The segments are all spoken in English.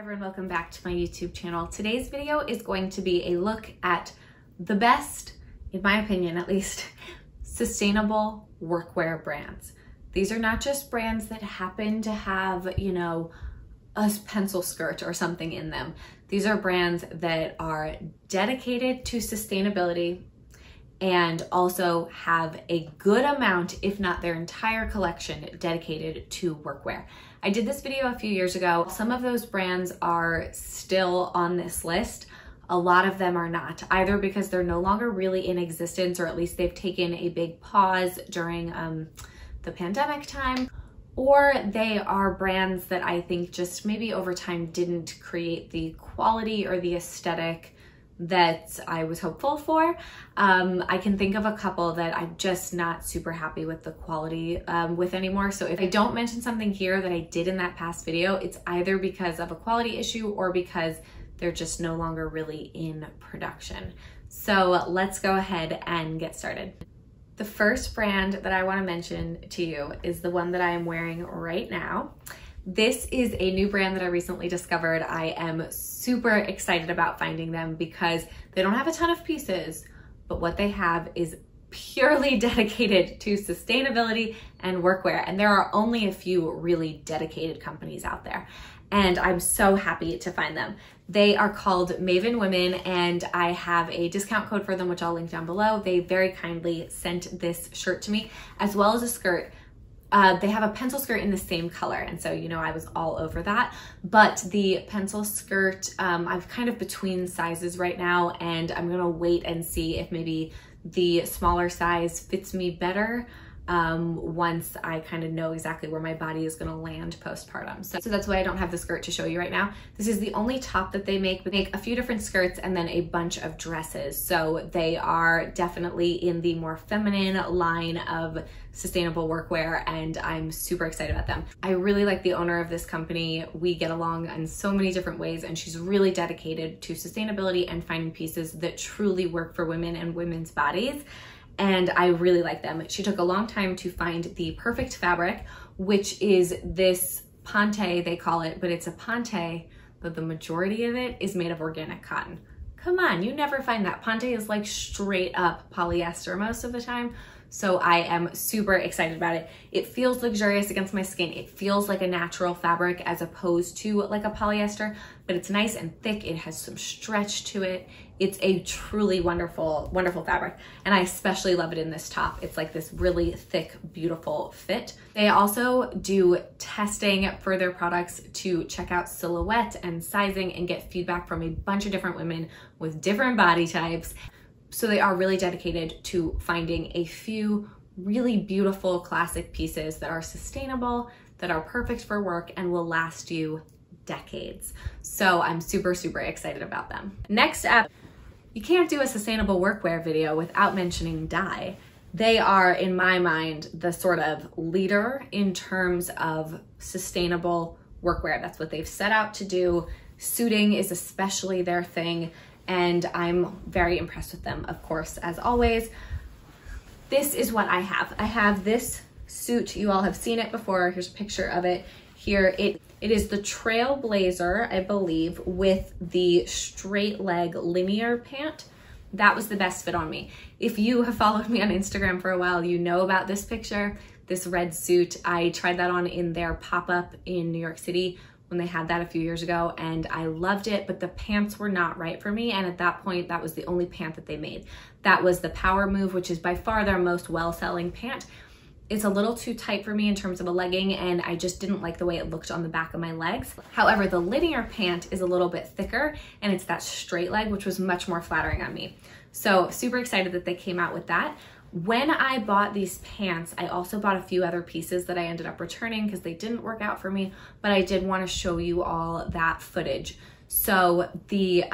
everyone, welcome back to my YouTube channel. Today's video is going to be a look at the best, in my opinion at least, sustainable workwear brands. These are not just brands that happen to have, you know, a pencil skirt or something in them. These are brands that are dedicated to sustainability and also have a good amount, if not their entire collection, dedicated to workwear. I did this video a few years ago. Some of those brands are still on this list. A lot of them are not, either because they're no longer really in existence, or at least they've taken a big pause during the pandemic time, or they are brands that I think just maybe over time didn't create the quality or the aesthetic that I was hopeful for. I can think of a couple that I'm just not super happy with the quality with anymore. So if I don't mention something here that I did in that past video, it's either because of a quality issue or because they're just no longer really in production. So let's go ahead and get started. The first brand that I want to mention to you is the one that I am wearing right now. This is a new brand that I recently discovered. I am super excited about finding them because they don't have a ton of pieces, but what they have is purely dedicated to sustainability and workwear. And there are only a few really dedicated companies out there. And I'm so happy to find them. They are called Maven Women, and I have a discount code for them, which I'll link down below. They very kindly sent this shirt to me, as well as a skirt. They have a pencil skirt in the same color, and so, you know, I was all over that. But the pencil skirt, I'm kind of between sizes right now, and I'm gonna wait and see if maybe the smaller size fits me better once I kind of know exactly where my body is gonna land postpartum. So that's why I don't have the skirt to show you right now. This is the only top that they make. They make a few different skirts and then a bunch of dresses. So they are definitely in the more feminine line of sustainable workwear, and I'm super excited about them. I really like the owner of this company. We get along in so many different ways, and she's really dedicated to sustainability and finding pieces that truly work for women and women's bodies. And I really like them. She took a long time to find the perfect fabric, which is this ponte, they call it, but it's a ponte, but the majority of it is made of organic cotton. Come on, you never find that. Ponte is like straight up polyester most of the time. So I am super excited about it. It feels luxurious against my skin. It feels like a natural fabric as opposed to like a polyester, but it's nice and thick. It has some stretch to it. It's a truly wonderful, wonderful fabric. And I especially love it in this top. It's like this really thick, beautiful fit. They also do testing for their products to check out silhouette and sizing and get feedback from a bunch of different women with different body types. So they are really dedicated to finding a few really beautiful classic pieces that are sustainable, that are perfect for work, and will last you decades. So I'm super, super excited about them. Next up, you can't do a sustainable workwear video without mentioning dye. They are, in my mind, the sort of leader in terms of sustainable workwear. That's what they've set out to do. Suiting is especially their thing, and I'm very impressed with them, of course, as always. This is what I have. I have this suit. You all have seen it before. Here's a picture of it here. It is the Trailblazer, I believe, with the straight leg linear pant. That was the best fit on me. If you have followed me on Instagram for a while, you know about this picture, this red suit. I tried that on in their pop-up in New York City when they had that a few years ago, and I loved it, but the pants were not right for me. And at that point, that was the only pant that they made. That was the Power Move, which is by far their most well-selling pant. It's a little too tight for me in terms of a legging, and I just didn't like the way it looked on the back of my legs. However, the linear pant is a little bit thicker, and it's that straight leg, which was much more flattering on me. So super excited that they came out with that. When I bought these pants, I also bought a few other pieces that I ended up returning because they didn't work out for me, but I did want to show you all that footage. So the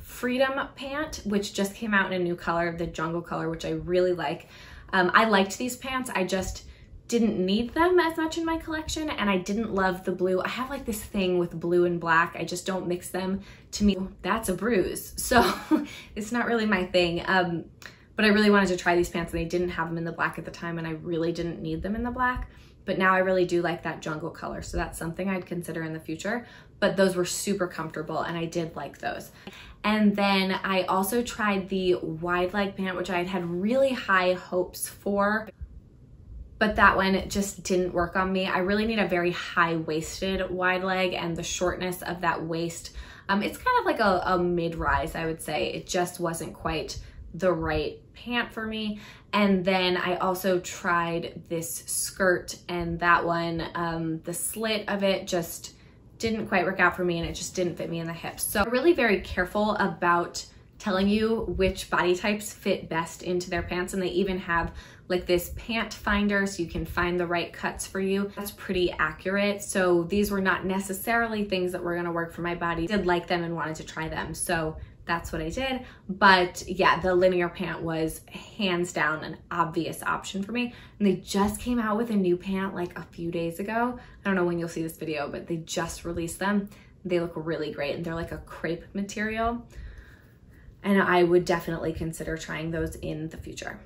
Freedom pant, which just came out in a new color, the jungle color, which I really like. I liked these pants. I just didn't need them as much in my collection, and I didn't love the blue. I have like this thing with blue and black. I just don't mix them. To me, that's a bruise. So it's not really my thing. But I really wanted to try these pants, and they didn't have them in the black at the time, and I really didn't need them in the black. But now I really do like that jungle color, so that's something I'd consider in the future. but those were super comfortable and I did like those. And then I also tried the wide leg pant, which I had really high hopes for, but that one just didn't work on me. I really need a very high-waisted wide leg, and the shortness of that waist, it's kind of like a mid-rise, I would say. It just wasn't quite the right pant for me. And then I also tried this skirt, and that one, the slit of it just didn't quite work out for me, and it just didn't fit me in the hips. So I'm really very careful about telling you which body types fit best into their pants, and they even have like this pant finder so you can find the right cuts for you. That's pretty accurate. So these were not necessarily things that were gonna work for my body. I did like them and wanted to try them, so that's what I did. But yeah, the linear pant was hands down an obvious option for me. And they just came out with a new pant like a few days ago. I don't know when you'll see this video, but they just released them. They look really great, and they're like a crepe material. And I would definitely consider trying those in the future.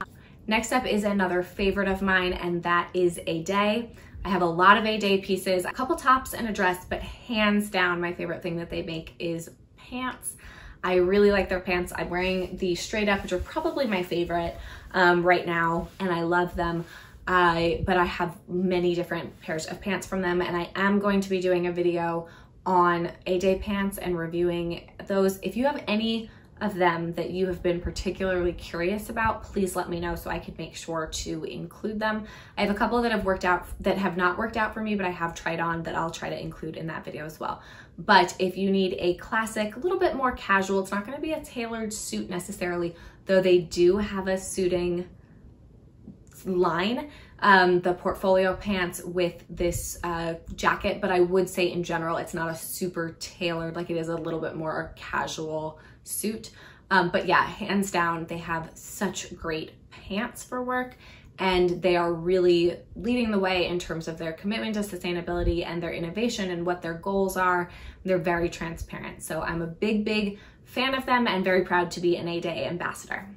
Next up is another favorite of mine, and that is A Day. I have a lot of A Day pieces, a couple tops and a dress, but hands down my favorite thing that they make is pants. I really like their pants. I'm wearing the straight up, which are probably my favorite right now, and I love them. But I have many different pairs of pants from them, and I am going to be doing a video on A Day pants and reviewing those. If you have any of them that you have been particularly curious about, please let me know so I could make sure to include them. I have a couple that have not worked out for me, but I have tried on that I'll try to include in that video as well. But if you need a classic, a little bit more casual, it's not going to be a tailored suit necessarily, though they do have a suiting line, the portfolio pants with this jacket, but I would say in general it's not a super tailored, like it is a little bit more casual suit. But yeah, hands down, they have such great pants for work, and they are really leading the way in terms of their commitment to sustainability and their innovation and what their goals are. They're very transparent. So I'm a big fan of them and very proud to be an A Day ambassador.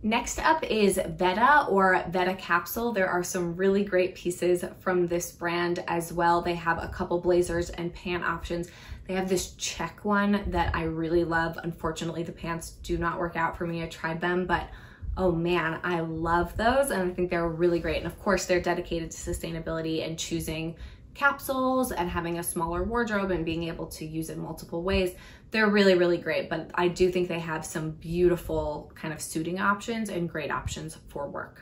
Next up is Veta or Veta Capsule. There are some really great pieces from this brand as well. They have a couple blazers and pant options. They have this check one that I really love. Unfortunately, the pants do not work out for me. I tried them, but oh man, I love those, and I think they're really great. And of course, they're dedicated to sustainability and choosing capsules and having a smaller wardrobe and being able to use it multiple ways. They're really great, but I do think they have some beautiful kind of suiting options and great options for work.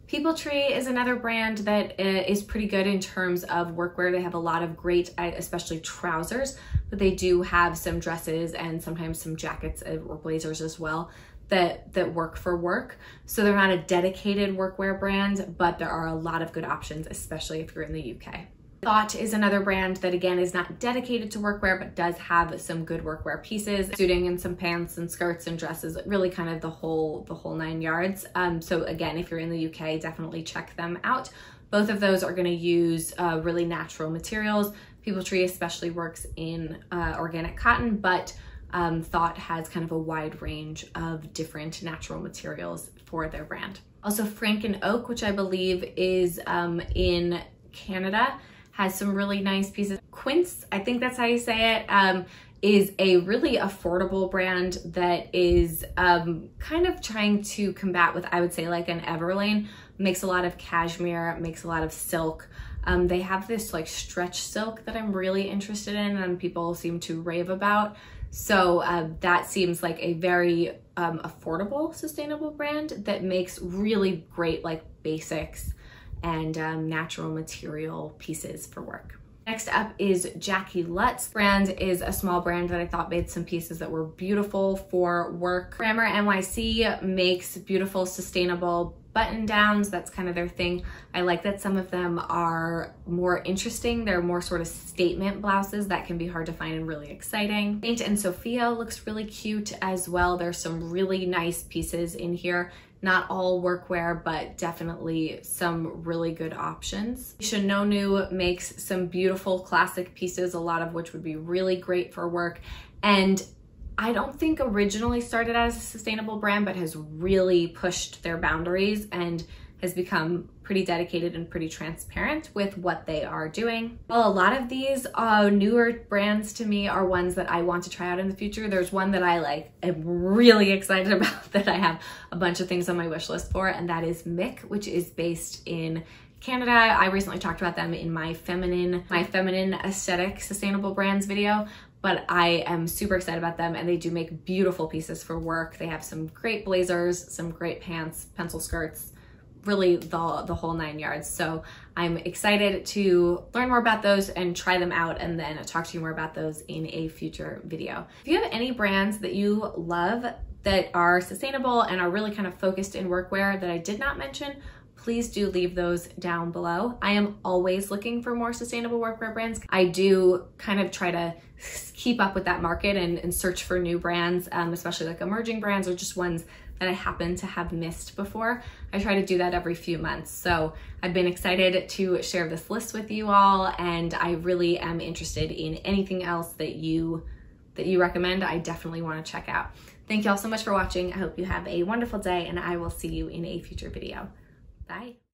People Tree is another brand that is pretty good in terms of workwear. They have a lot of great, especially trousers, but they do have some dresses and sometimes some jackets or blazers as well that work for work. So they're not a dedicated workwear brand, but there are a lot of good options, especially if you're in the UK. Thought is another brand that again is not dedicated to workwear, but does have some good workwear pieces, suiting and some pants and skirts and dresses, really kind of the whole 9 yards. So again, if you're in the UK, definitely check them out. Both of those are going to use really natural materials. People Tree especially works in organic cotton, but Thought has kind of a wide range of different natural materials for their brand. Also, Frank and Oak, which I believe is in Canada, has some really nice pieces. Quince, I think that's how you say it, is a really affordable brand that is kind of trying to combat with, I would say, like an Everlane. Makes a lot of cashmere, makes a lot of silk. They have this like stretch silk that I'm really interested in and people seem to rave about. So that seems like a very affordable, sustainable brand that makes really great like basics and natural material pieces for work. Next up is Jackie Lutz. Brand is a small brand that I thought made some pieces that were beautiful for work. Grammar NYC makes beautiful, sustainable button downs. That's kind of their thing. I like that some of them are more interesting. They're more sort of statement blouses that can be hard to find and really exciting. Saint and Sophia looks really cute as well. There's some really nice pieces in here. Not all workwear, but definitely some really good options. Shinonu makes some beautiful classic pieces, a lot of which would be really great for work. And I don't think originally started out as a sustainable brand, but has really pushed their boundaries and has become pretty dedicated and pretty transparent with what they are doing. Well, a lot of these newer brands to me are ones that I want to try out in the future. There's one that I am really excited about that I have a bunch of things on my wish list for, and that is Mick, which is based in Canada. I recently talked about them in my feminine aesthetic sustainable brands video, but I am super excited about them, and they do make beautiful pieces for work. They have some great blazers, some great pants, pencil skirts, really the whole 9 yards. So I'm excited to learn more about those and try them out, and then talk to you more about those in a future video. If you have any brands that you love that are sustainable and are really kind of focused in workwear that I did not mention, please do leave those down below. I am always looking for more sustainable workwear brands. I do kind of try to keep up with that market and search for new brands, especially like emerging brands or just ones that I happen to have missed before. I try to do that every few months. So I've been excited to share this list with you all, and I really am interested in anything else that you recommend. I definitely want to check out. Thank you all so much for watching. I hope you have a wonderful day, and I will see you in a future video. Bye.